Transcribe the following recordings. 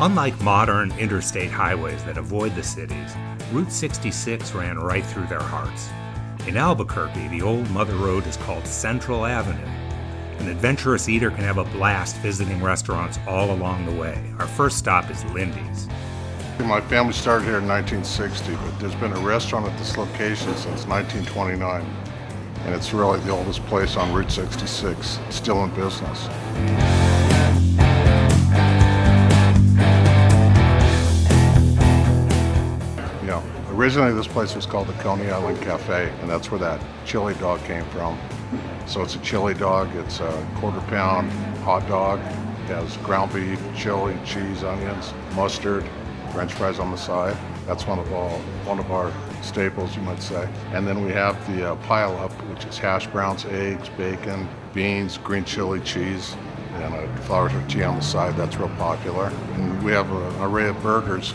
Unlike modern interstate highways that avoid the cities, Route 66 ran right through their hearts. In Albuquerque, the old Mother Road is called Central Avenue. An adventurous eater can have a blast visiting restaurants all along the way. Our first stop is Lindys. My family started here in 1960, but there's been a restaurant at this location since 1929, and it's really the oldest place on Route 66, still in business. Originally this place was called the Coney Island Cafe, and that's where that chili dog came from. So it's a chili dog, it's a quarter-pound hot dog, it has ground beef, chili, cheese, onions, mustard, French fries on the side. That's one of our staples, you might say. And then we have the pile-up, which is hash browns, eggs, bacon, beans, green chili, cheese, and a flour tortilla on the side. That's real popular. And we have an array of burgers.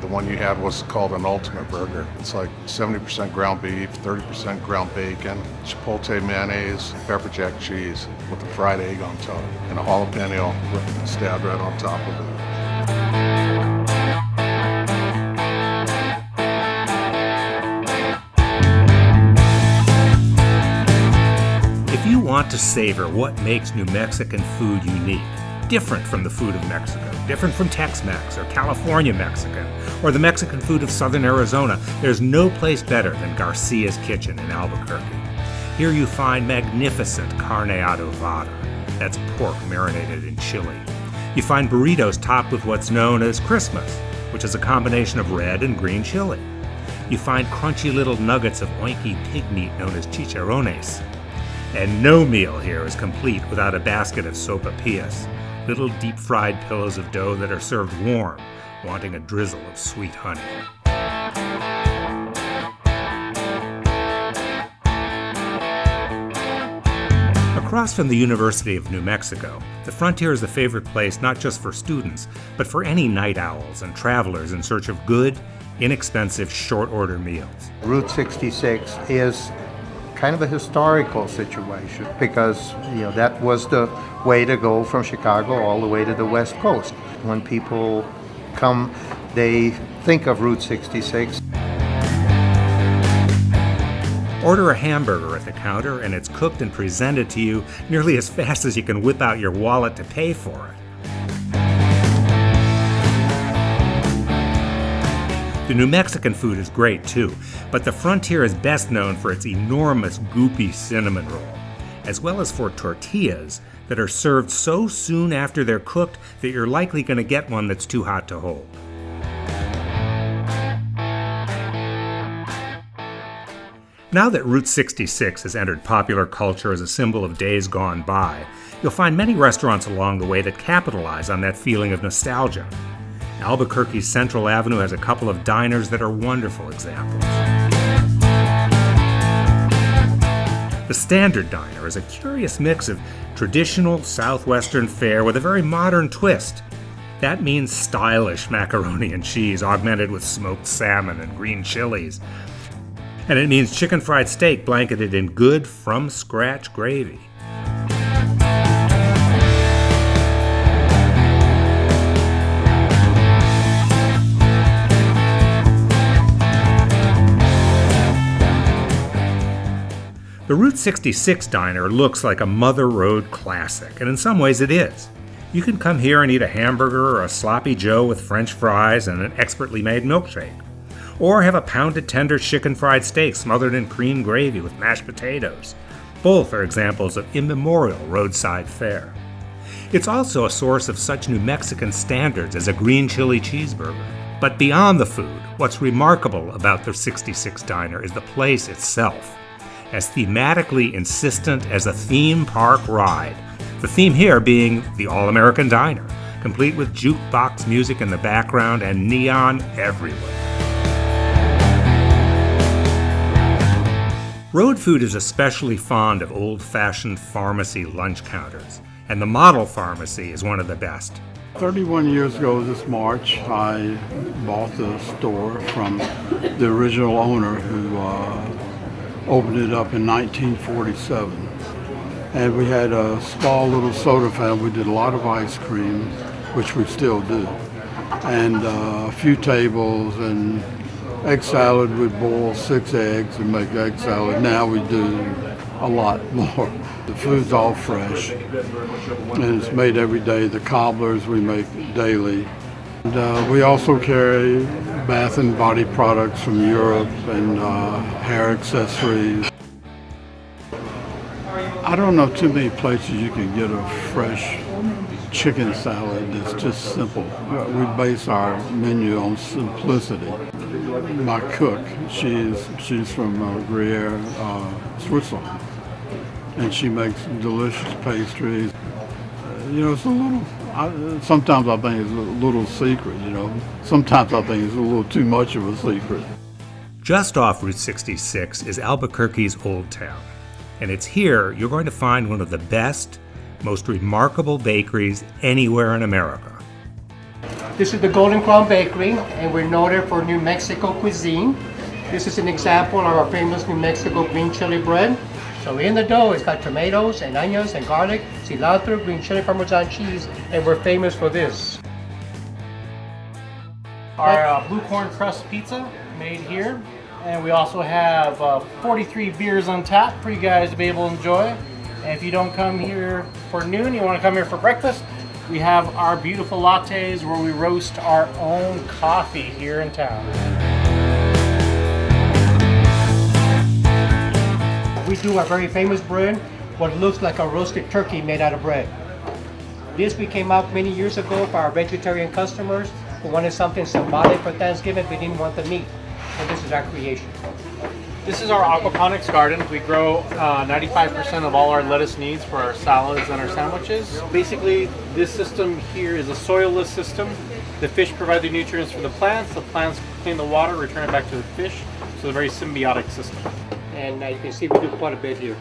The one you had was called an ultimate burger. It's like 70% ground beef, 30% ground bacon, chipotle mayonnaise, pepper jack cheese with a fried egg on top, and a jalapeno stabbed right on top of it. If you want to savor what makes New Mexican food unique, different from the food of Mexico, different from Tex-Mex or California Mexican, or the Mexican food of southern Arizona, there's no place better than Garcias Kitchen in Albuquerque. Here you find magnificent carne adobada, that's pork marinated in chili. You find burritos topped with what's known as Christmas, which is a combination of red and green chili. You find crunchy little nuggets of oinky pig meat known as chicharrones. And no meal here is complete without a basket of sopapillas, little deep-fried pillows of dough that are served warm, wanting a drizzle of sweet honey. Across from the University of New Mexico, the Frontier is a favorite place not just for students, but for any night owls and travelers in search of good, inexpensive, short-order meals. Route 66 is kind of a historical situation because that was the way to go from Chicago all the way to the West Coast. When people come, they think of Route 66. Order a hamburger at the counter and it's cooked and presented to you nearly as fast as you can whip out your wallet to pay for it. The New Mexican food is great too, but the Frontier is best known for its enormous goopy cinnamon roll, as well as for tortillas that are served so soon after they're cooked that you're likely going to get one that's too hot to hold. Now that Route 66 has entered popular culture as a symbol of days gone by, you'll find many restaurants along the way that capitalize on that feeling of nostalgia. Albuquerque's Central Avenue has a couple of diners that are wonderful examples. The Standard Diner is a curious mix of traditional southwestern fare with a very modern twist. That means stylish macaroni and cheese augmented with smoked salmon and green chilies. And it means chicken fried steak blanketed in good, from-scratch gravy. The Route 66 diner looks like a Mother Road classic, and in some ways it is. You can come here and eat a hamburger or a sloppy joe with French fries and an expertly made milkshake. Or have a pounded tender chicken fried steak smothered in cream gravy with mashed potatoes. Both are examples of immemorial roadside fare. It's also a source of such New Mexican standards as a green chili cheeseburger. But beyond the food, what's remarkable about the 66 diner is the place itself. As thematically insistent as a theme park ride. The theme here being the All-American Diner, complete with jukebox music in the background and neon everywhere. Roadfood is especially fond of old-fashioned pharmacy lunch counters, and the model pharmacy is one of the best. 31 years ago this March, I bought the store from the original owner who opened it up in 1947. And we had a small little soda fountain. We did a lot of ice cream, which we still do. and a few tables, and egg salad. We boil 6 eggs and make egg salad. Now we do a lot more. The food's all fresh, and it's made every day. The cobblers we make daily. And we also carry bath and body products from Europe and hair accessories. I don't know too many places you can get a fresh chicken salad that's just simple. We base our menu on simplicity. My cook, she's from Gruyere, Switzerland, and she makes delicious pastries. It's a little, sometimes I think it's a little secret, Sometimes I think it's a little too much of a secret. Just off Route 66 is Albuquerque's Old Town, and it's here you're going to find one of the best, most remarkable bakeries anywhere in America. This is the Golden Crown Bakery, and we're noted for New Mexico cuisine. This is an example of our famous New Mexico green chili bread. So in the dough, it's got tomatoes and onions and garlic, cilantro, green chili, Parmesan cheese, and we're famous for this. Our blue corn crust pizza made here, and we also have 43 beers on tap for you guys to be able to enjoy. And if you don't come here for noon, you want to come here for breakfast, we have our beautiful lattes where we roast our own coffee here in town. We do our very famous bread, what looks like a roasted turkey made out of bread. This we came out many years ago for our vegetarian customers who wanted something symbolic for Thanksgiving but didn't want the meat. And this is our creation. This is our aquaponics garden. We grow 95% of all our lettuce needs for our salads and our sandwiches. Basically, this system here is a soilless system. The fish provide the nutrients for the plants clean the water, return it back to the fish. So it's a very symbiotic system. And you can see we do quite a bit here.